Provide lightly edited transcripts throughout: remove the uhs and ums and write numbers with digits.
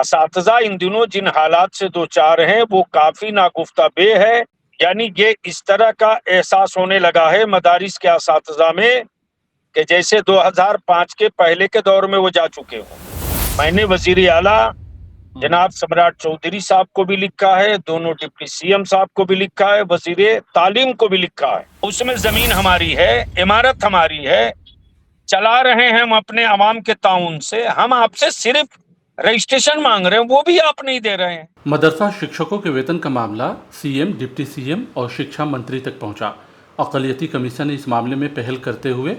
اساتذہ ان دنوں جن حالات سے دو چار ہیں وہ کافی ناگفتہ بے ہے. یعنی یہ اس طرح کا احساس ہونے لگا ہے مدارس کے اساتذہ میں کہ جیسے 2005 کے پہلے کے دور میں وہ جا چکے ہوں. میں نے وزیر اعلیٰ جناب سمراٹ چودھری صاحب کو بھی لکھا ہے, دونوں ڈپٹی سی ایم صاحب کو بھی لکھا ہے, وزیر تعلیم کو بھی لکھا ہے. اس میں زمین ہماری ہے, عمارت ہماری ہے, چلا رہے ہیں ہم اپنے عوام کے تعاون سے. ہم آپ سے صرف رجسٹریشن مانگ رہے ہیں, وہ بھی آپ نہیں دے رہے ہیں. مدرسہ شکشکوں کے ویتن کا معاملہ C M, deputy C M اور شکشا منتری تک پہنچا. اقلیتی کمیشن نے اس معاملے میں پہل کرتے ہوئے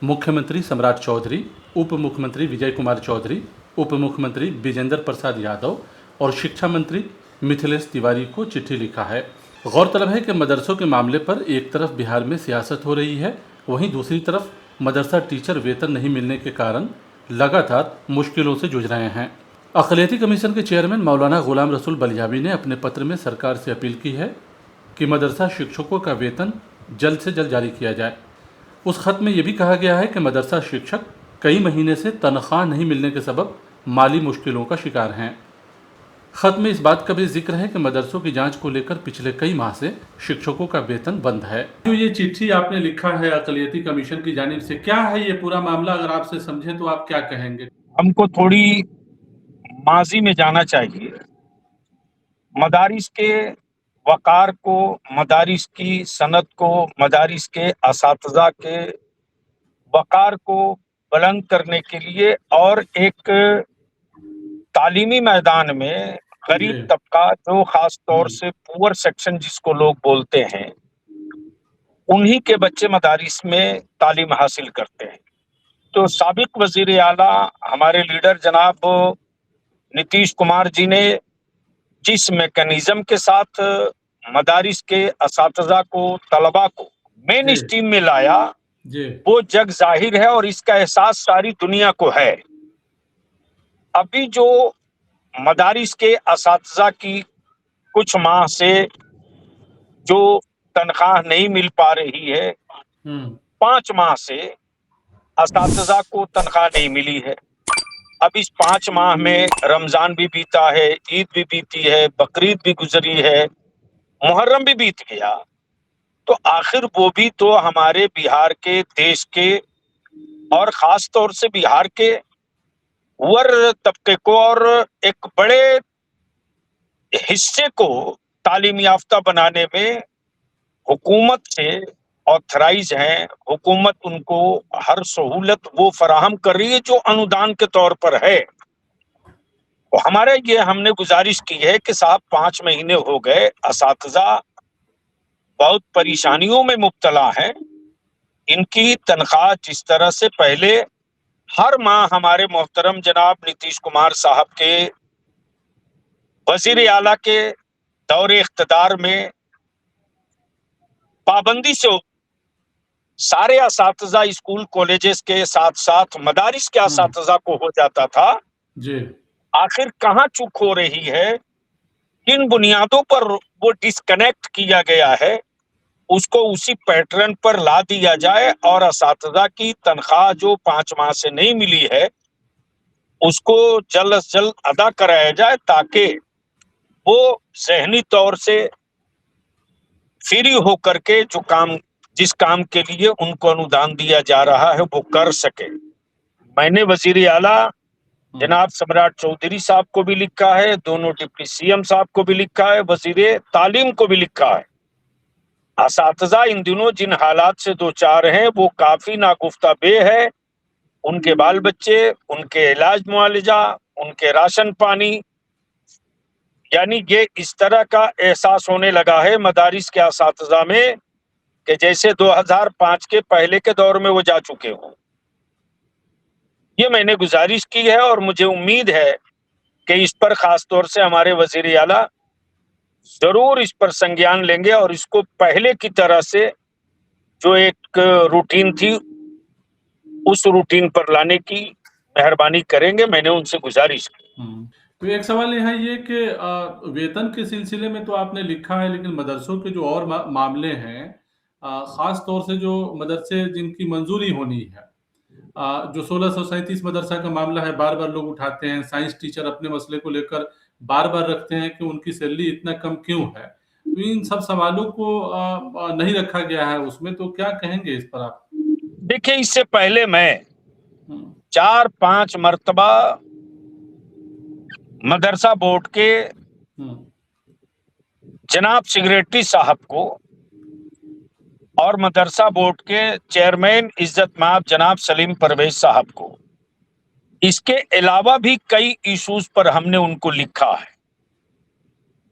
مکھیہ منتری سمراٹ چودھری, اپ مکھیہ منتری وجے کمار چودھری, اپ مکھیہ منتری وجیندر پرساد یادو اور شکشا منتری متھلیش تیواری کو چٹھی لکھا ہے. غور طلب ہے کہ مدرسوں کے معاملے پر ایک طرف بہار میں سیاست ہو رہی ہے, وہیں دوسری طرف مدرسہ ٹیچر ویتن نہیں ملنے کے کارن لگاتار مشکلوں سے جوجھ رہے ہیں. اقلیتی کمیشن کے چیئرمین مولانا غلام رسول بلیابی نے اپنے پتر میں سرکار سے اپیل کی ہے کہ مدرسہ شکشکوں کا ویتن جلد سے جلد جاری کیا جائے. اس خط میں یہ بھی کہا گیا ہے کہ مدرسہ شکشک کئی مہینے سے تنخواہ نہیں ملنے کے سبب مالی مشکلوں کا شکار ہیں. خط میں اس بات کا بھی ذکر ہے کہ مدرسوں کی جانچ کو لے کر پچھلے کئی ماہ سے شکشکوں کا ویتن بند ہے. جو یہ چٹھی آپ نے لکھا ہے اقلیتی کمیشن کی جانب سے, کیا ہے یہ پورا معاملہ؟ اگر آپ سے سمجھیں تو آپ کیا کہیں گے؟ ہم کو تھوڑی ماضی میں جانا چاہیے. مدارس کے وقار کو, مدارس کی صنعت کو, مدارس کے اساتذہ کے وقار کو بلند کرنے کے لیے اور ایک تعلیمی میدان میں غریب طبقہ, جو خاص طور سے پور سیکشن جس کو لوگ بولتے ہیں, انہی کے بچے مدارس میں تعلیم حاصل کرتے ہیں. تو سابق وزیر اعلیٰ ہمارے لیڈر جناب نتیش کمار جی نے جس میکانزم کے ساتھ مدارس کے اساتذہ کو, طلباء کو مین اسٹریم میں لایا, وہ جگ ظاہر ہے اور اس کا احساس ساری دنیا کو ہے. ابھی جو مدارس کے اساتذہ کی کچھ ماہ سے جو تنخواہ نہیں مل پا رہی ہے, 5 ماہ سے اساتذہ کو تنخواہ نہیں ملی ہے. اب اس 5 ماہ میں رمضان بھی بیتا ہے, عید بھی بیتی ہے, بقرعید بھی گزری ہے, محرم بھی بیت گیا. تو آخر وہ بھی تو ہمارے بہار کے, دیش کے اور خاص طور سے بہار کے ور طبقے کو اور ایک بڑے حصے کو تعلیم یافتہ بنانے میں حکومت سے آتھرائز ہیں. حکومت ان کو ہر سہولت وہ فراہم کر رہی ہے جو انودان کے طور پر ہے. ہمارے یہ ہم نے گزارش کی ہے کہ صاحب 5 مہینے ہو گئے, اساتذہ بہت پریشانیوں میں مبتلا ہیں. ان کی تنخواہ جس طرح سے پہلے ہر ماہ ہمارے محترم جناب نتیش کمار صاحب کے وزیر اعلیٰ کے دور اقتدار میں پابندی سے سارے اساتذہ اسکول کالجز کے ساتھ ساتھ مدارس کے اساتذہ کو ہو جاتا تھا. آخر کہاں چوک ہو رہی ہے, کن بنیادوں پر وہ ڈسکنیکٹ کیا گیا ہے, اس کو اسی پیٹرن پر لا دیا جائے اور اساتذہ کی تنخواہ جو 5 ماہ سے نہیں ملی ہے اس کو جلد از جلد ادا کرایا جائے, تاکہ وہ ذہنی طور سے فری ہو کر کے جو کام, جس کام کے لیے ان کو انودان دیا جا رہا ہے وہ کر سکے. میں نے وزیر اعلیٰ جناب سمراٹ چودھری صاحب کو بھی لکھا ہے, دونوں ڈپٹی سی ایم صاحب کو بھی لکھا ہے, وزیر تعلیم کو بھی لکھا ہے. اساتذہ ان دنوں جن حالات سے دو چار ہیں وہ کافی ناگفتہ بے ہے. ان کے بال بچے, ان کے علاج معالجہ, ان کے راشن پانی, یعنی یہ اس طرح کا احساس ہونے لگا ہے مدارس کے اساتذہ میں کہ جیسے 2005 کے پہلے کے دور میں وہ جا چکے ہوں. یہ میں نے گزارش کی ہے اور مجھے امید ہے کہ اس پر خاص طور سے ہمارے وزیر اعلیٰ ضرور اس پر سنگیان لیں گے اور اس کو پہلے کی طرح سے جو ایک روٹین تھی اس روٹین پر لانے کی مہربانی کریں گے. میں نے ان سے گزارش کی. تو ایک سوال یہ ہے یہ کہ ویتن کے سلسلے میں تو آپ نے لکھا ہے, لیکن مدرسوں کے جو اور معاملے ہیں, خاص طور سے جو مدرسے جن کی منظوری ہونی ہے जो 1637 मदरसा का मामला है बार बार लोग उठाते हैं, साइंस टीचर अपने मसले को लेकर बार बार रखते हैं कि उनकी सैलरी इतना कम क्यों है। तो इन सब सवालों को नहीं रखा गया है उसमें, तो क्या कहेंगे इस पर आप? देखिए, इससे पहले मैं 4-5 मर्तबा मदरसा बोर्ड के जनाब सेक्रेटरी साहब को और मदरसा बोर्ड के चेयरमैन इज्जत माब जनाब सलीम परवेज साहब को, इसके अलावा भी कई इश्यूज पर हमने उनको लिखा है।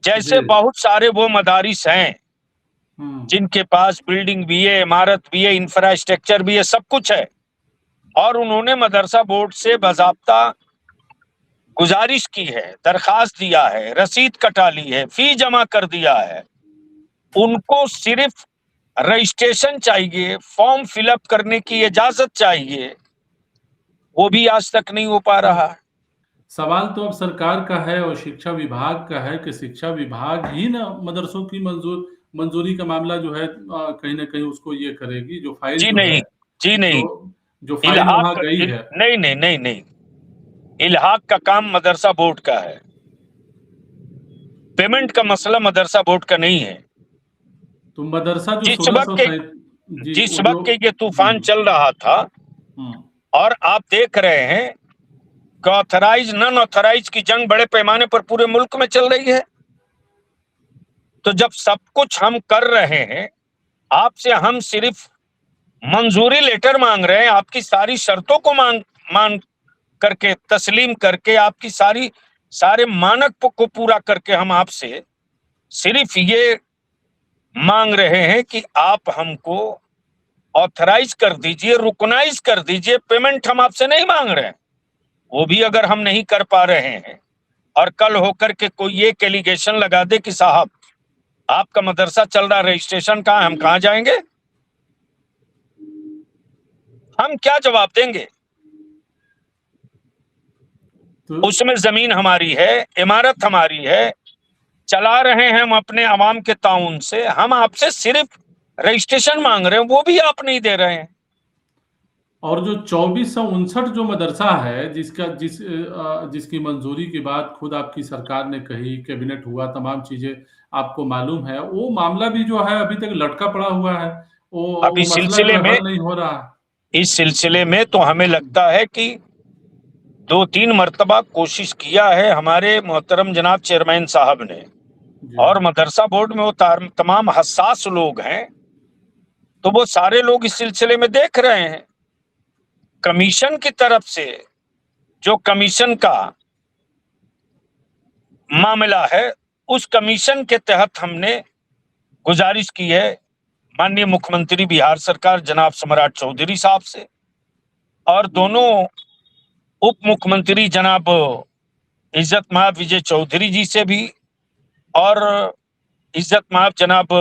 जैसे बहुत सारे वो मदारिस हैं जिनके पास बिल्डिंग भी है, इमारत भी है, इंफ्रास्ट्रक्चर भी है, सब कुछ है, और उन्होंने मदरसा बोर्ड से बाज़ाब्ता गुजारिश की है, दरखास्त दिया है, रसीद कटा ली है, फी जमा कर दिया है। उनको सिर्फ रजिस्ट्रेशन चाहिए, फॉर्म फिलअप करने की इजाजत चाहिए, वो भी आज तक नहीं हो पा रहा है। सवाल तो अब सरकार का है और शिक्षा विभाग का है कि शिक्षा विभाग ही ना मदरसों की मंजूरी का मामला जो है कहीं ना कहीं उसको ये करेगी, जो फाइल जी जो नहीं, है, जी नहीं, जो फाइल वहां गई है। नहीं नहीं नहीं नहीं, इल्हाक का काम मदरसा बोर्ड का है, पेमेंट का मसला मदरसा बोर्ड का नहीं है। तो मदरसा जो जिस वक्त के ये तूफान चल रहा था और आप देख रहे हैं कि ऑथराइज नॉन ऑथराइज की जंग बड़े पैमाने पर पूरे मुल्क में चल रही है, तो जब सब कुछ हम कर रहे हैं, आपसे हम सिर्फ मंजूरी लेटर मांग रहे हैं, आपकी सारी शर्तों को मान करके, तस्लीम करके, आपकी सारे मानक को पूरा करके हम आपसे सिर्फ ये मांग रहे हैं कि आप हमको ऑथराइज कर दीजिए, रुकनाइज कर दीजिए। पेमेंट हम आपसे नहीं मांग रहे हैं। वो भी अगर हम नहीं कर पा रहे हैं और कल होकर के कोई एक एलिगेशन लगा दे कि साहब आपका मदरसा चल रहा, रजिस्ट्रेशन कहाँ, हम कहाँ जाएंगे? हम क्या जवाब देंगे? उसमें जमीन हमारी है, इमारत हमारी है, चला रहे हैं हम अपने अवाम के ताउन से, हम आपसे सिर्फ रजिस्ट्रेशन मांग रहे हैं, वो भी आप नहीं दे रहे हैं। और जो 2459 जो मदरसा है जिसकी मंजूरी के बाद खुद आपकी सरकार ने कही, कैबिनेट हुआ, तमाम चीजें आपको मालूम है, वो मामला भी जो है अभी तक लटका पड़ा हुआ है, अब इस सिलसिले में हल नहीं हो रहा। इस सिलसिले में तो हमें लगता है कि 2-3 मर्तबा कोशिश किया है हमारे मोहतरम जनाब चेयरमैन साहब ने, और मदरसा बोर्ड में वो तमाम हसास लोग हैं, तो वो सारे लोग इस सिलसिले में देख रहे हैं। कमीशन की तरफ से जो कमीशन का मामला है, उस कमीशन के तहत हमने गुजारिश की है माननीय मुख्यमंत्री बिहार सरकार जनाब सम्राट चौधरी साहब से, और दोनों उप मुख्यमंत्री जनाब इज्जत माब विजय चौधरी जी से भी, और इज्जत माब जनाब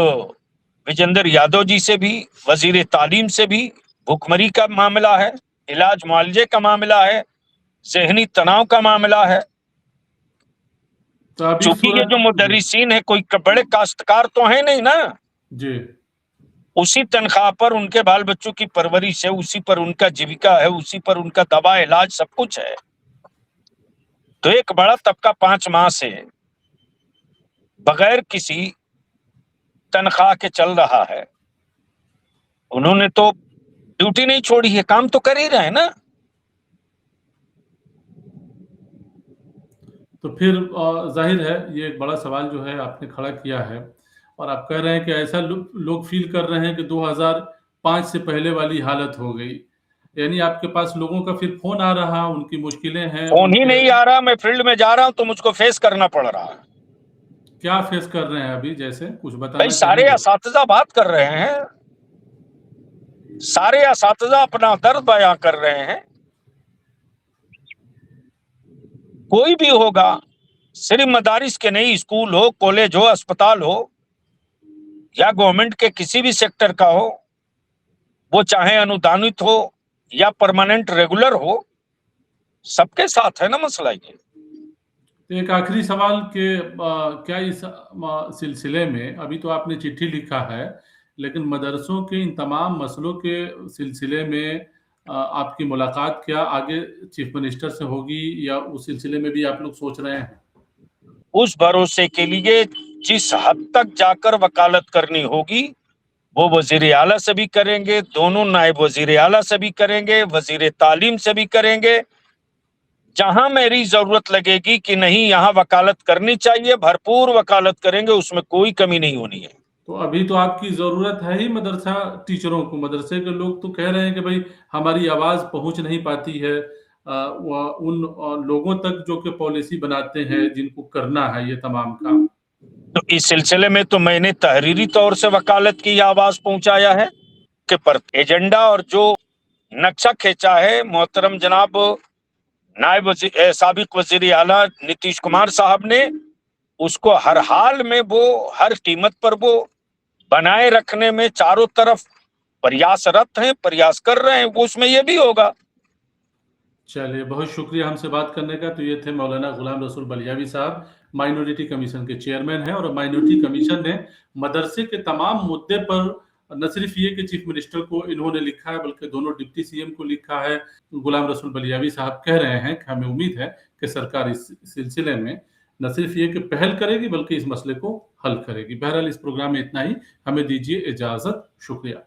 विजेंद्र यादव जी से भी, वजीर तालीम से भी भुखमरी का मामला है, इलाज मुआवजे का मामला है, ज़हनी तनाव का मामला है। तो चूंकि ये जो मुदर्रिसीन है कोई बड़े काश्तकार तो है नहीं ना जी, उसी तनख्वाह पर उनके बाल बच्चों की परवरिश है, उसी पर उनका जीविका है, उसी पर उनका दवा इलाज सब कुछ है। तो एक बड़ा तबका 5 माह से बगैर किसी तनख्वाह के चल रहा है। उन्होंने तो ड्यूटी नहीं छोड़ी है, काम तो कर ही रहे हैं ना। तो फिर जाहिर है ये एक बड़ा सवाल जो है आपने खड़ा किया है, और आप कह रहे हैं कि ऐसा लोग फील कर रहे हैं कि 2005 से पहले वाली हालत हो गई, यानी आपके पास लोगों का फिर फोन आ रहा, उनकी मुश्किलें हैं, फोन ही नहीं आ रहा, मैं फील्ड में जा रहा हूं तो मुझको फेस करना पड़ रहा है। क्या फेस कर रहे हैं अभी, जैसे कुछ बताना भाई सारे असातिज़ा बात कर रहे हैं, सारे असातिज़ा अपना दर्द बयां कर रहे हैं। कोई भी होगा, सिर्फ मदारिस के नहीं, स्कूल हो, कॉलेज हो, अस्पताल हो, या गवर्नमेंट के किसी भी सेक्टर का हो, वो चाहे अनुदानित हो या परमानेंट रेगुलर हो, सबके साथ है ना मसला ये। एक आखिरी सवाल के क्या इस सिलसिले में, अभी तो आपने चिट्ठी लिखा है, लेकिन मदरसों के इन तमाम मसलों के सिलसिले में आपकी मुलाकात क्या आगे चीफ मिनिस्टर से होगी या उस सिलसिले में भी आप लोग सोच रहे हैं? उस भरोसे के लिए जिस हद तक जाकर वकालत करनी होगी वो वजीर आला से भी करेंगे, दोनों नायब वजीर आला से भी करेंगे, वजीर तालीम से भी करेंगे। जहां मेरी जरूरत लगेगी कि नहीं यहाँ वकालत करनी चाहिए, भरपूर वकालत करेंगे, उसमें कोई कमी नहीं होनी है। तो अभी तो आपकी जरूरत है ही मदरसा टीचरों को। मदरसे के लोग तो कह रहे हैं कि भाई हमारी आवाज पहुंच नहीं पाती है उन लोगों तक जो कि पॉलिसी बनाते हैं, जिनको करना है ये तमाम काम। तो इस सिलसिले में तो मैंने तहरीरी तौर से वकालत की आवाज पहुंचाया है कि पर एजेंडा और जो नक्शा खींचा है मोहतरम जनाब नायब साबिक वजीर आला नीतीश कुमार साहब ने, उसको हर हाल में वो हर कीमत पर वो बनाए रखने में चारों तरफ प्रयासरत हैं, प्रयास कर रहे हैं, वो उसमें ये भी होगा। चलिए, बहुत शुक्रिया हमसे बात करने का। तो ये थे मौलाना गुलाम रसूल बलियावी साहब, माइनॉरिटी कमीशन के चेयरमैन हैं और माइनॉरिटी कमीशन ने मदरसे के तमाम मुद्दे पर न सिर्फ ये कि चीफ मिनिस्टर को इन्होंने लिखा है बल्कि दोनों डिप्टी सीएम को लिखा है। गुलाम रसूल बलियावी साहब कह रहे हैं कि हमें उम्मीद है कि सरकार इस सिलसिले में न सिर्फ ये कि पहल करेगी बल्कि इस मसले को हल करेगी। बहरहाल इस प्रोग्राम में इतना ही, हमें दीजिए इजाजत। शुक्रिया।